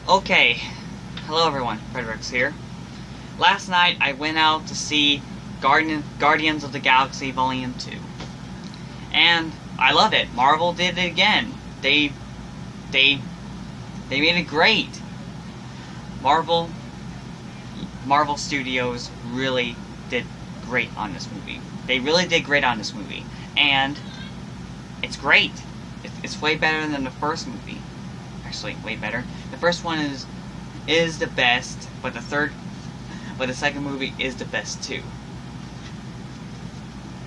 Okay, hello everyone, Fredericks here. Last night I went out to see Guardians of the Galaxy Volume 2. And I loved it. Marvel did it again. They made it great. Marvel Studios really did great on this movie. They really did great on this movie. And it's great. It's way better than the first movie. Actually, way better. The first one is the best, but the second movie is the best too.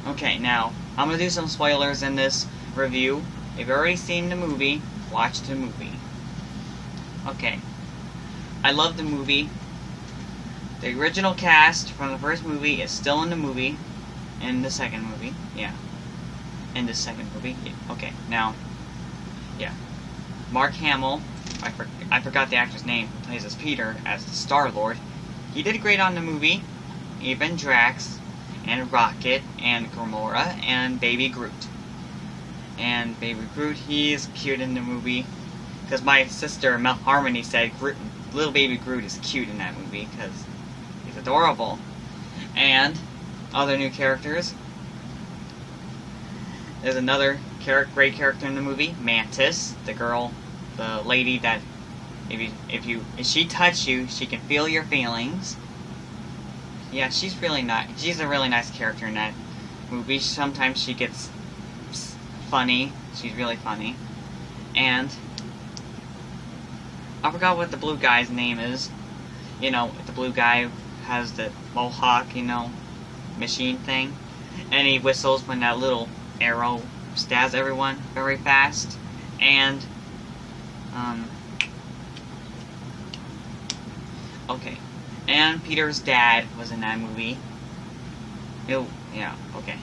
Okay, now I'm gonna do some spoilers in this review. If you've already seen the movie, watch the movie. Okay, I love the movie. The original cast from the first movie is still in the movie, in the second movie. Yeah, in the second movie. Yeah. Okay, now, yeah, Mark Hamill. I forgot the actor's name, who plays as Peter, as the Star-Lord. He did great on the movie. Even Drax, and Rocket, and Gamora, and Baby Groot. And Baby Groot, he's cute in the movie. Because my sister, Mel Harmony, said little Baby Groot is cute in that movie, because he's adorable. And other new characters. There's another great character in the movie, Mantis, the lady that if she touches you, she can feel your feelings. Yeah, she's really nice. She's a really nice character in that movie. Sometimes she gets funny. She's really funny. And I forgot what the blue guy's name is. You know, the blue guy has the mohawk, machine thing. And he whistles when that little arrow stabs everyone very fast. And okay. And Peter's dad was in that movie. Yeah, okay.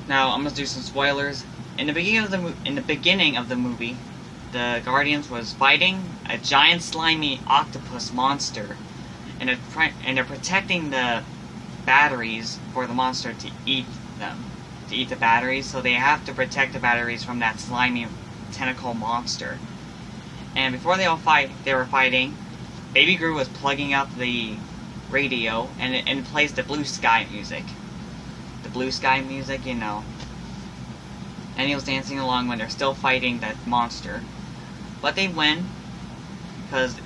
Now I'm gonna do some spoilers. In the beginning of the movie, the Guardians was fighting a giant slimy octopus monster, and they're protecting the batteries for the monster to eat them, to eat the batteries. So they have to protect the batteries from that slimy tentacle monster. And before they were fighting. Baby Groot was plugging up the radio, and it plays the blue sky music. The blue sky music, And he was dancing along when they're still fighting that monster. But they win, because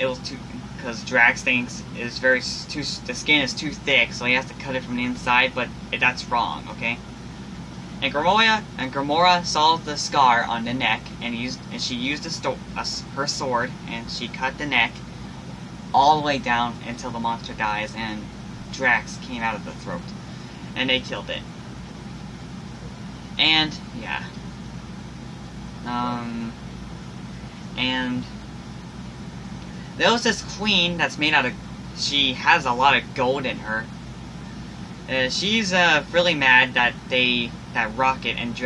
Drax thinks the skin is too thick, so he has to cut it from the inside, but that's wrong, okay? And Gamora saw the scar on the neck, and she used her sword, and she cut the neck all the way down until the monster dies, and Drax came out of the throat, and they killed it. And yeah, and there was this queen that's made out of. She has a lot of gold in her. She's really mad that Rocket and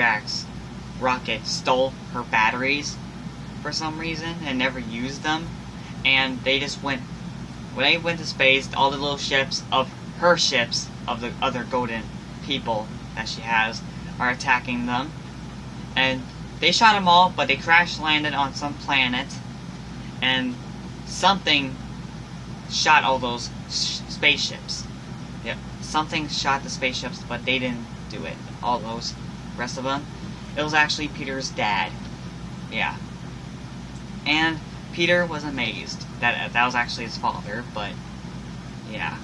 Rocket stole her batteries for some reason and never used them, and they just went. When they went to space, all the little ships of the other golden people that she has, are attacking them. And they shot them all, but they crash landed on some planet. And something shot all those spaceships. Yep, something shot the spaceships, but they didn't do it. All those rest of them. It was actually Peter's dad. Yeah. And Peter was amazed that was actually his father, but yeah.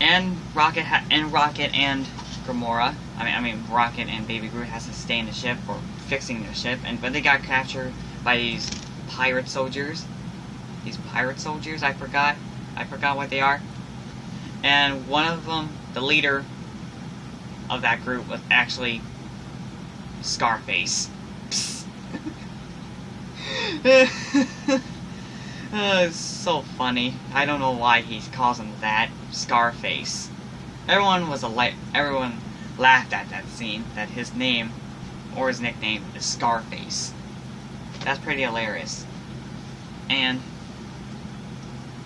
And Rocket and Gamora, Rocket and Baby Groot has to stay in the ship for fixing their ship, but they got captured by these pirate soldiers. These pirate soldiers, I forgot what they are. And one of them, the leader of that group, was actually Scarface. It's so funny. I don't know why he calls him that, Scarface. Everyone laughed at that scene, that his name, or his nickname, is Scarface. That's pretty hilarious. And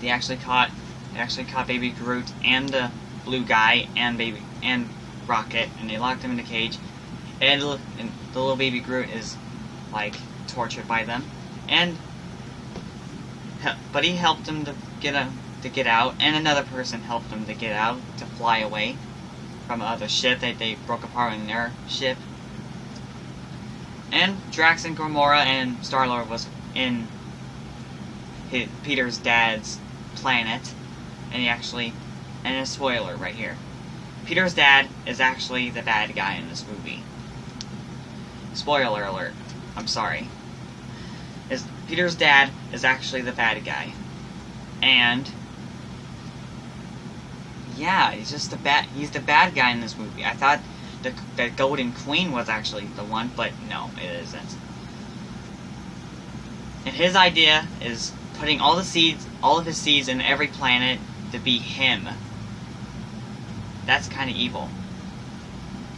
they actually caught Baby Groot and the blue guy and Rocket, and they locked him in a cage. And the little Baby Groot is like tortured by them. And but he helped him to get out, and another person helped him to get out, to fly away from another ship that they broke apart in their ship. And Drax and Gamora and Star-Lord was in Peter's dad's planet, and and a spoiler right here. Peter's dad is actually the bad guy in this movie. Spoiler alert. I'm sorry. Peter's dad is actually the bad guy. And yeah, he's the bad guy in this movie. I thought the Golden Queen was actually the one, but no, it isn't. And his idea is putting all of his seeds in every planet to be him. That's kind of evil.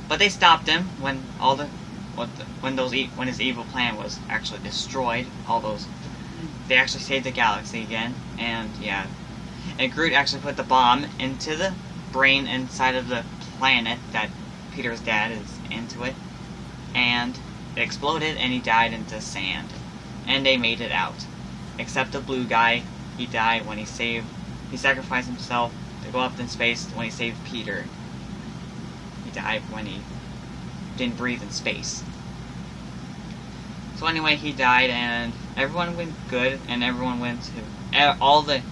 But they stopped him when when his evil plan was actually destroyed. They actually saved the galaxy again, and yeah. And Groot actually put the bomb into the brain inside of the planet that Peter's dad is into it, and it exploded, and he died into sand. And they made it out. Except the blue guy, he died when he sacrificed himself to go up in space when he saved Peter. He died when he didn't breathe in space. So anyway, he died, and everyone went good, and everyone went to... all the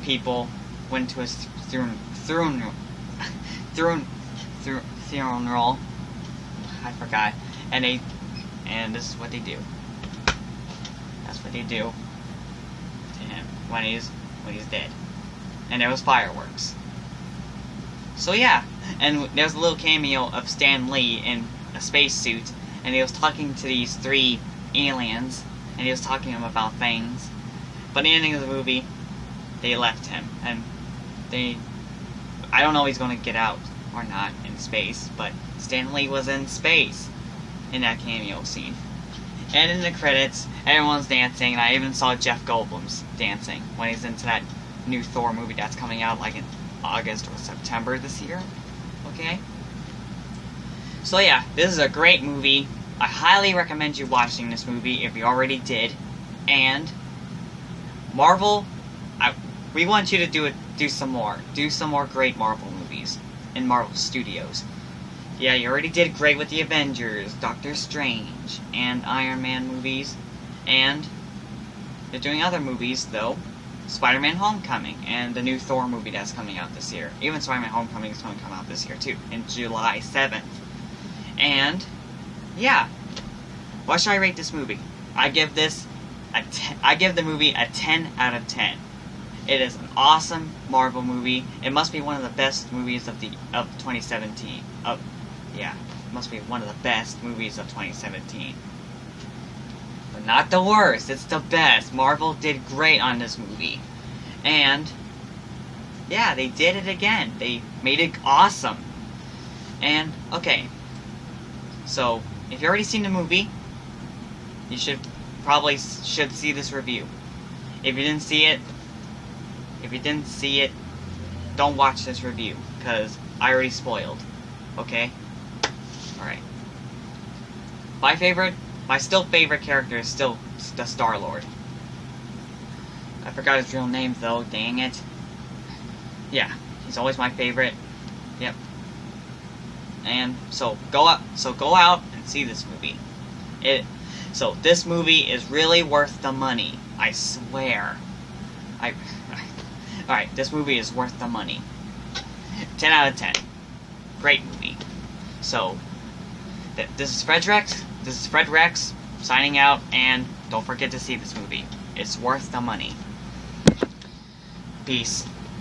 people went to his funeral. I forgot. And this is what they do. That's what they do to him when he's dead. And there was fireworks. So yeah, and there was a little cameo of Stan Lee in a spacesuit, and he was talking to these 3 aliens, and he was talking to them about things. But at the ending of the movie, they left him, and I don't know if he's going to get out or not in space, but Stan Lee was in space in that cameo scene. And in the credits, everyone's dancing, and I even saw Jeff Goldblum's dancing when he's into that new Thor movie that's coming out like in August or September this year. Okay? So yeah, this is a great movie. I highly recommend you watching this movie if you already did. And Marvel, we want you to do some more great Marvel movies in Marvel Studios. Yeah, you already did great with the Avengers, Doctor Strange, and Iron Man movies, and they're doing other movies though. Spider-Man Homecoming, and the new Thor movie that's coming out this year. Even Spider-Man Homecoming is going to come out this year too, in July 7th. And yeah, what should I rate this movie? I give the movie a 10 out of 10. It is an awesome Marvel movie. It must be one of the best movies of 2017. Yeah, it must be one of the best movies of 2017. But not the worst, it's the best. Marvel did great on this movie. And yeah, they did it again. They made it awesome. And okay, so if you've already seen the movie, you should see this review. If you didn't see it, don't watch this review, because I already spoiled. Okay? Alright. My still favorite character is still the Star-Lord. I forgot his real name though, dang it. Yeah, he's always my favorite. Yep. And so go out and see this movie. So this movie is really worth the money. I swear. Alright, this movie is worth the money. 10 out of 10. Great movie. So, this is Fred Rex, signing out, and don't forget to see this movie. It's worth the money. Peace.